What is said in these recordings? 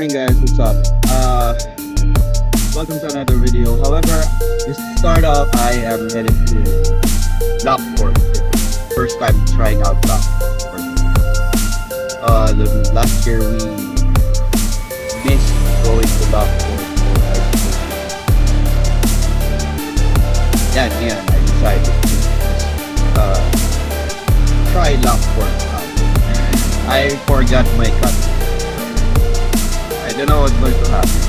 morning guys, what's up? Welcome to another video. However, to start off, I am headed to Lockport. First time trying out Lockport. Last year we missed going to Lockport. Yeah, I decided to try Lockport out. I forgot my cut. I don't know what's going to happen.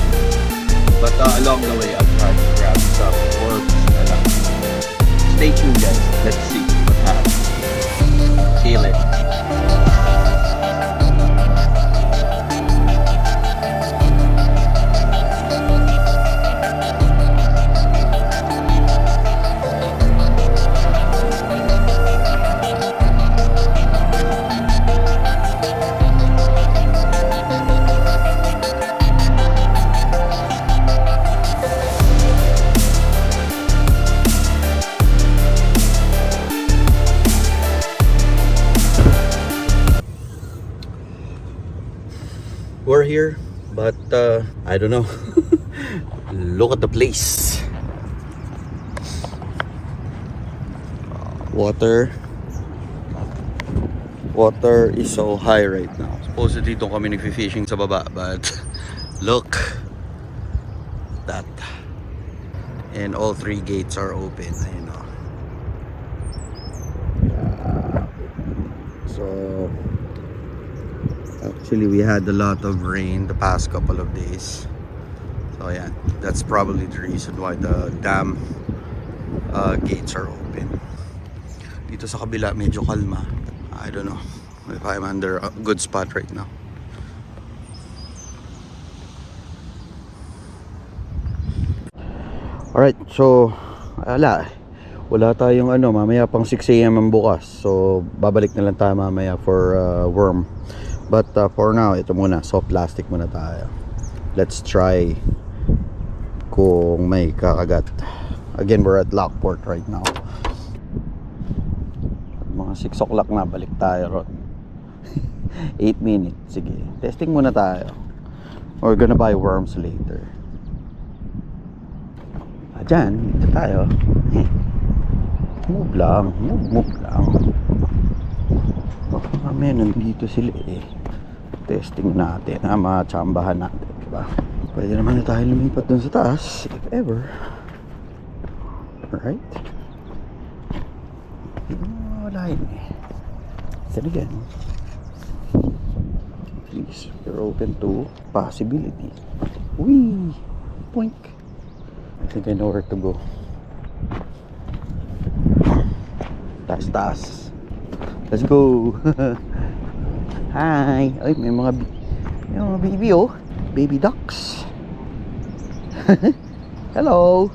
But along the way, I'll try to grab some orbs na lang. Stay tuned guys. Let's see what happens. See you later. We're here, but I don't know. Look at the place. Water is so high right now. Supposedly doon kami nag-fishing sa baba, but look at that. And all three gates are open, you know. So actually, we had a lot of rain the past couple of days. So yeah, that's probably the reason why the dam gates are open. Dito sa kabila, medyo kalma. I don't know if I'm under a good spot right now. Alright, so wala tayong mamaya pang 6 AM ang bukas. So babalik na lang tayo mamaya for worm. But for now, ito muna, soft plastic muna tayo. Let's try kung may kakagat. Again, we're at Lockport right now. Mga 6 o'clock na, balik tayo ron. 8 minutes, sige. Testing muna tayo. We're gonna buy worms later. Dyan, dito tayo. Move lang, move lang. Baka kami, nandito sila eh. Testing natin, matsambahan natin, diba? Pwede naman na tayo lumipat dun sa taas, if ever. Alright. Wala yun eh. Then again, please, you're open to possibility. Whee! Poink! I think I know where to go. Taas. Let's go. Hi. Ay, may mga baby oh. Baby ducks. Hello.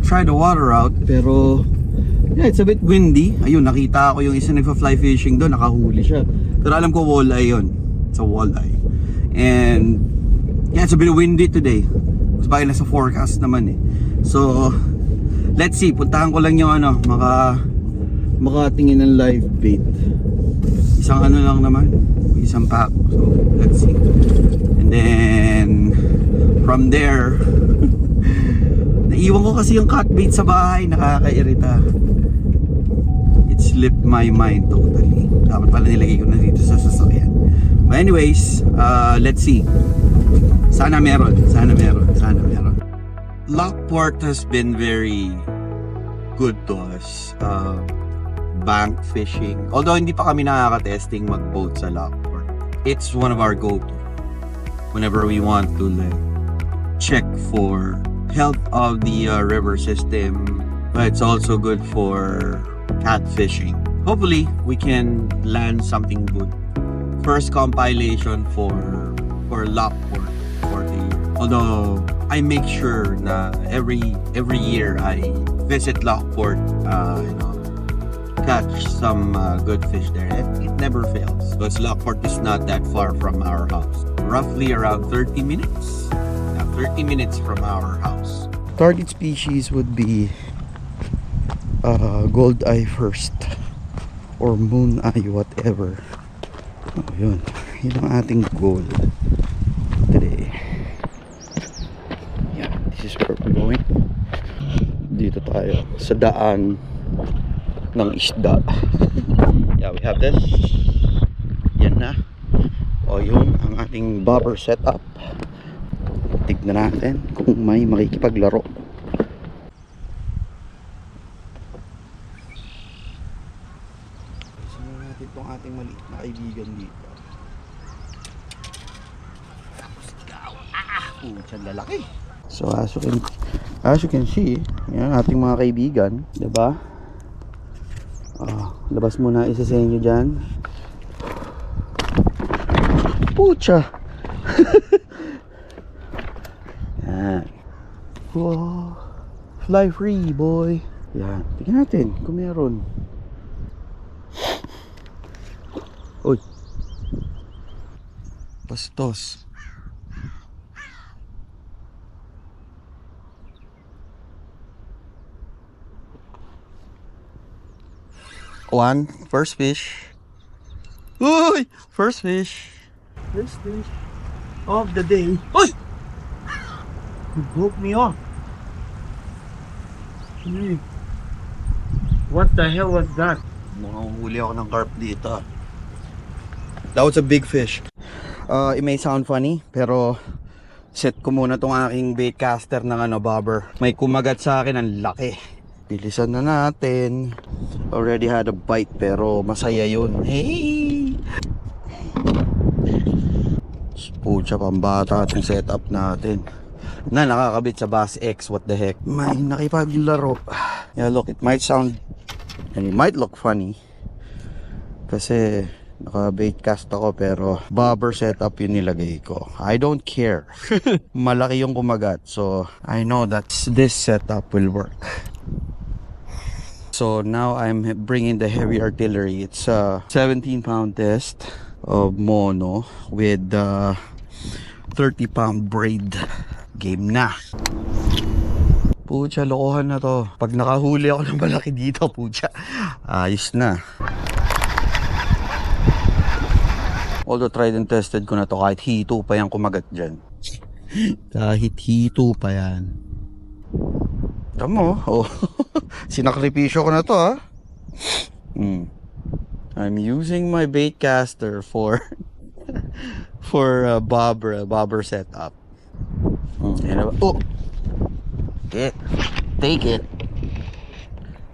Try the water out, pero yeah, it's a bit windy. Ayun, nakita ko yung isa nagfa-fly fishing doon, nakahuli siya. Pero alam ko walleye yun. It's a walleye. And yeah, it's a bit windy today. Mas bagay na sa forecast naman eh. So let's see, puntahan ko lang yung makatingin ng live bait. Isang lang naman, isang pack. So let's see. And then from there, naiwan ko kasi yung cat bait sa bahay, nakakairita. It slipped my mind totally. Dapat pala nilagay ko na dito sa sasakyan. But anyways, let's see. Sana meron. Lockport has been very good to us. Bank fishing. Although hindi pa kami nakaka-testing mag-boat sa Lockport. It's one of our go-to whenever we want to check for health of the river system. But it's also good for catfishing. Hopefully, we can land something good. First compilation for Lockport for the year. Although I make sure na every year I visit Lockport, catch some good fish there. It never fails because Lockport is not that far from our house. Roughly around 30 minutes. 30 minutes from our house. Target species would be gold eye first. or moon eye, whatever. Oh, yun. Yun ang ating goal today. Yeah, this is where we're going. Dito tayo sa daan ng isda. Yeah, we have this. Yan na. O yun ang ating bobber setup. Tignan natin kung may makikipaglaro. Simulan natin itong ating maliit na kaibigan dito. Siyang lalaki. So as you can see, yan ating mga kaibigan, diba? Labas muna isa sa inyo dyan. Pucha! Yan. Wow. Fly free, boy. Yan. Tingnan natin kung meron. Uy. Bastos. One, first fish. Uy! First fish. First fish of the day. Uy! You broke me off. Hey. What the hell was that? Mukhang huli ako ng carp dito. That was a big fish. It may sound funny, pero set ko muna tong aking bait caster ng bobber. May kumagat sa akin, ang laki. Bilisan na natin. Already had a bite, pero masaya yun. Hey! Pucha, pambata itong setup natin. Na nakakabit sa Bass X, what the heck. May nakipaglaro. Yeah, look, it might sound and it might look funny kasi naka-bait cast ako, pero bobber setup yung nilagay ko. I don't care. Malaki yung kumagat, so I know that this setup will work. So now I'm bringing the heavy artillery. It's a 17-pound test of mono with 30-pound braid. Game na. Pucha, lokohan na to. Pag nakahuli ako ng malaki dito, pucha, ayos na. Although tried and tested ko na to, kahit hito pa yan kumagat dyan. Kahit hito pa yan. Tama oh. Sinakripisyo ko na to, ha. I'm using my bait caster for bobber setup. Oh,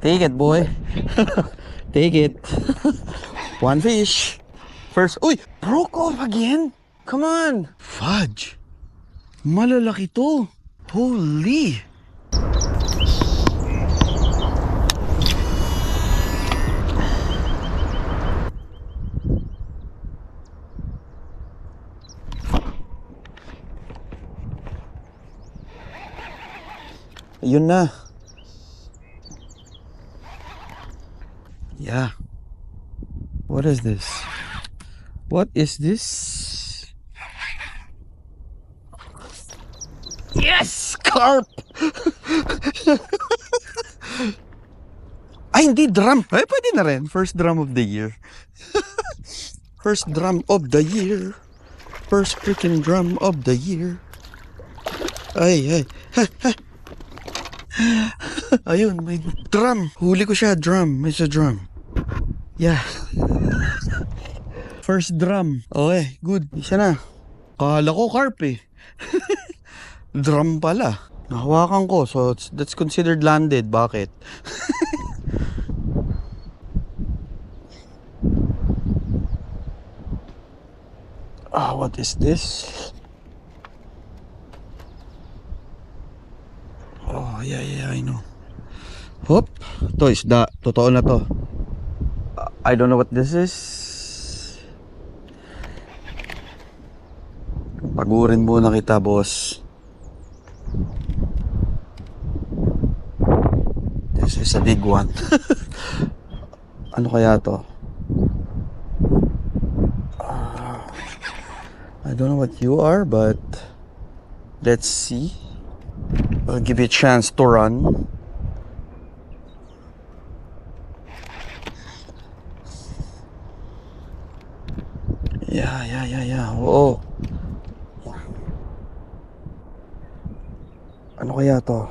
take it, boy. Take it. One fish. First, uy, broke off again. Come on, fudge. Malalaki to. Holy. Yun na. Yeah. What is this? What is this? Yes! Carp! Ay, hindi drum. Ay, pwede na rin. First drum of the year. First drum of the year. First freaking drum of the year. Ay, ay. Ayun, may drum. Huli ko siya, drum. May sa drum. Yeah. First drum. Okay, good. Isa na. Kala ko carp eh. Drum pala. Nahawakan ko, so that's considered landed. Bakit? What is this? Oh, yeah, I know. Hop. Ito, isda. Totoo na to. I don't know what this is. Pagurin muna kita, boss. This is a big one. Ano kaya to? I don't know what you are, but let's see. I'll give you a chance to run. Yeah. Oo. Ano kaya to?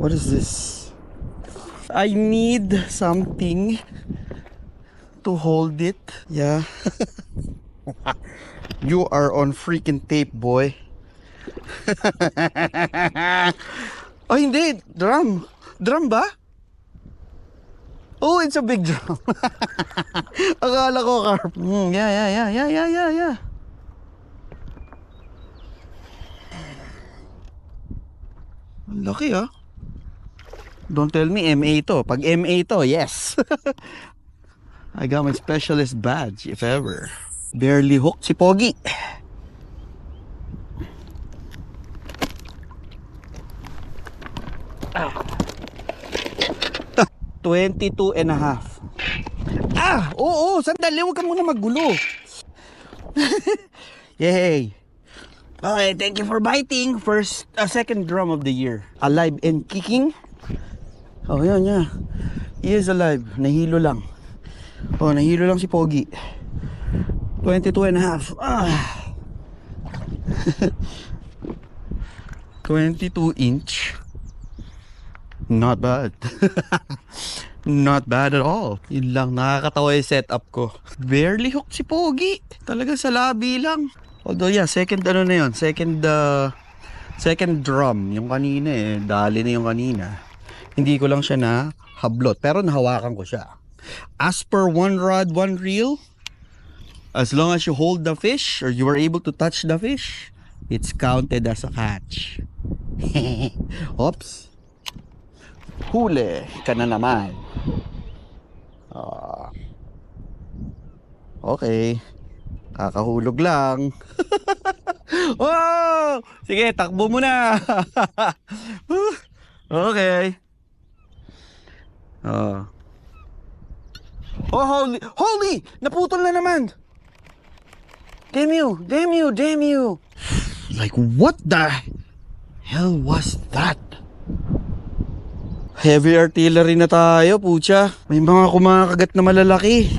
What is this? I need something to hold it. Yeah. You are on freaking tape, boy. Oh, hindi. Drum. Drum ba? Oh, it's a big drum. Akala ko carp. Yeah. Ang laki ah. Don't tell me MA to. Pag MA to, yes. I got my specialist badge, if ever. Barely hooked si Pogi. Ah. 22 and a half. Oo, sandali. Huwag ka muna maggulo. Yay. Okay, thank you for biting. Second drum of the year. Alive and kicking. Oh, yan. He is alive. Nahilo lang. Oh, nahilo lang si Pogi. 22 and a half. 22 inch. Not bad. Not bad at all. Yun lang, nakakatawa yung setup ko. Barely hooked si Pogi. Talaga sa labi lang. Although yeah, second drum. Yung kanina dali na yung kanina. Hindi ko lang siya na hablot. Pero nahawakan ko siya. As per one rod, one reel, as long as you hold the fish or you are able to touch the fish, it's counted as a catch. Oops. Huli ka na naman. Okay. Kakahulog lang. Wow! Sige, takbo mo na. Okay. Oh, holy! Naputol na naman. Damn you. Like, what the hell was that? Heavy artillery na tayo, pucha. May mga kumakagat na malalaki.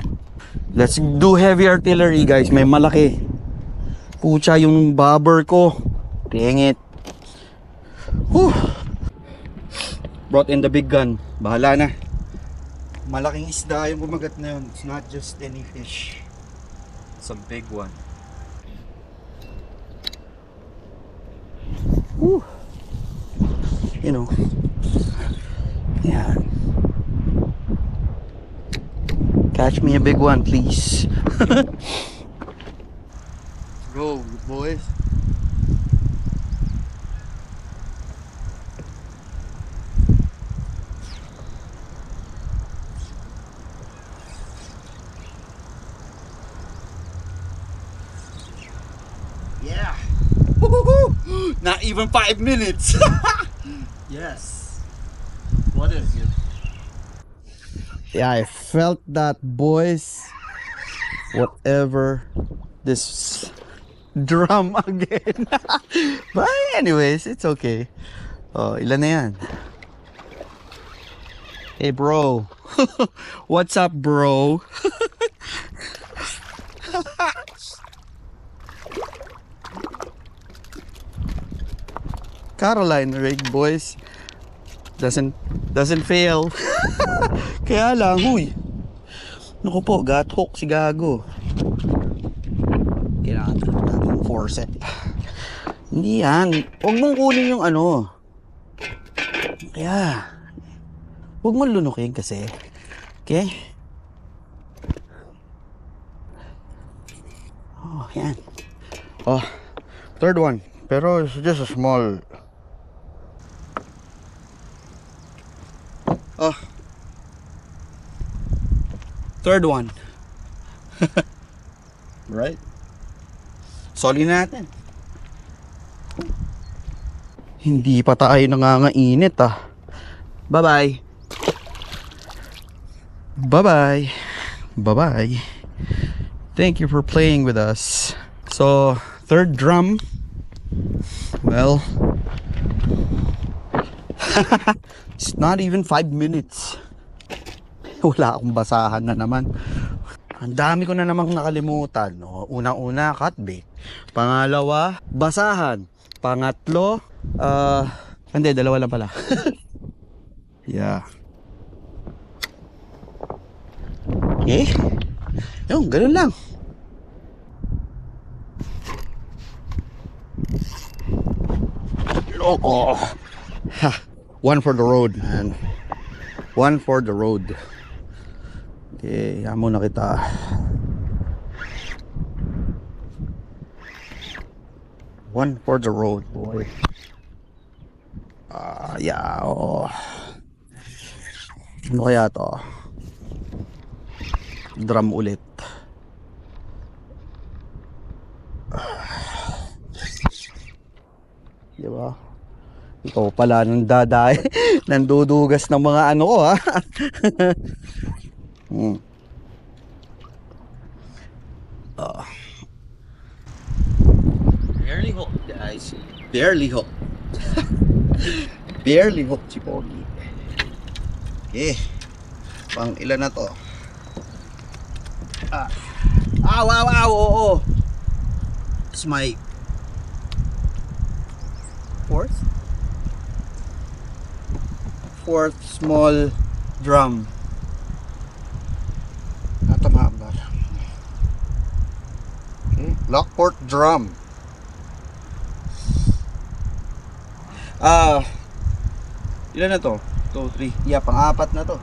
Let's do heavy artillery, guys. May malaki. Pucha, yung bobber ko. Dang it. Whew. Brought in the big gun. Bahala na. Malaking isda yung kumagat na yun. It's not just any fish. It's a big one. Whew. You know. Yeah. Catch me a big one, please. Go, boys. Yeah. Woo-hoo-hoo. Not even 5 minutes. Yes. What is it? Yeah, I felt that, boys. Whatever. This drum again. But anyways, it's okay. Oh, ilan na yan? Hey, bro. What's up, bro? Caroline rig, boys. Doesn't fail. Kaya lang, huy. Naku po, got hook si gago. Kailangan natin forceps. Hindi yan. Huwag mong kunin yung ano. Kaya, huwag mong lunukin kasi. Okay? Oh, yan. Oh, third one. Pero it's just a small. Oh. Third one. Right? Soli natin. Hindi pa tayo nangangainit ah. Bye-bye. Bye-bye. Bye-bye. Thank you for playing with us. So, third drum. Well, it's not even 5 minutes. Wala akong basahan na naman. Ang dami ko na namang nakalimutan. No? Unang-una, cut bait. Pangalawa, basahan. Pangatlo, hindi, dalawa lang pala. Yeah. Okay. Yung, ganun lang. Loko. Ha. One for the road, man. One for the road. Okay, yan muna kita. One for the road, boy. Yeah, oh. Ano kaya to? Drum ulit. Diba? Ikaw pala nang daday, nandudugas ng mga ano ko, ha? Barely hooked, guys. Barely hooked. Barely hooked si Pogi. Okay. Pang ilan na to? Aw, oo. It's my fourth small drum. Natama ba? Okay. Lockport drum. Ilan na to? 2, 3. Yeah, pang-apat na to.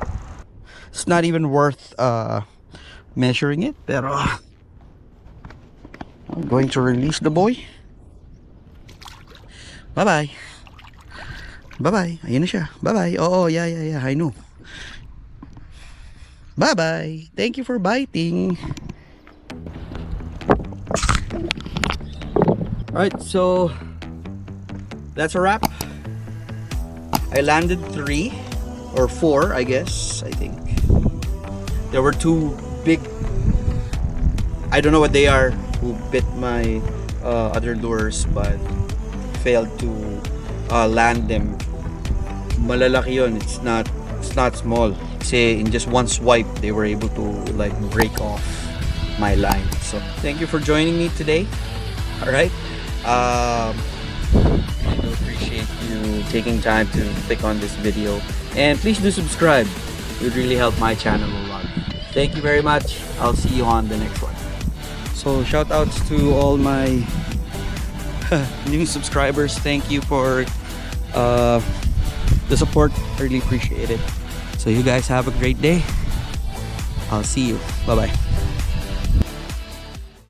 It's not even worth measuring it, pero I'm going to release the boy. Bye-bye. Bye-bye. Ayun na siya. Bye-bye. Oo, yeah. I know. Bye-bye. Thank you for biting. Alright, so that's a wrap. I landed 3 or 4, I guess. I think there were 2 big, I don't know what they are, who bit my other lures, but failed to land them. Malalaki yun. It's not small. Kasi in just one swipe, they were able to like break off my line. So thank you for joining me today. All right. I do appreciate you taking time to click on this video, and please do subscribe. It would really help my channel a lot. Thank you very much. I'll see you on the next one. So shout outs to all my new subscribers. Thank you for the support. I really appreciate it. So you guys have a great day. I'll see you. Bye bye.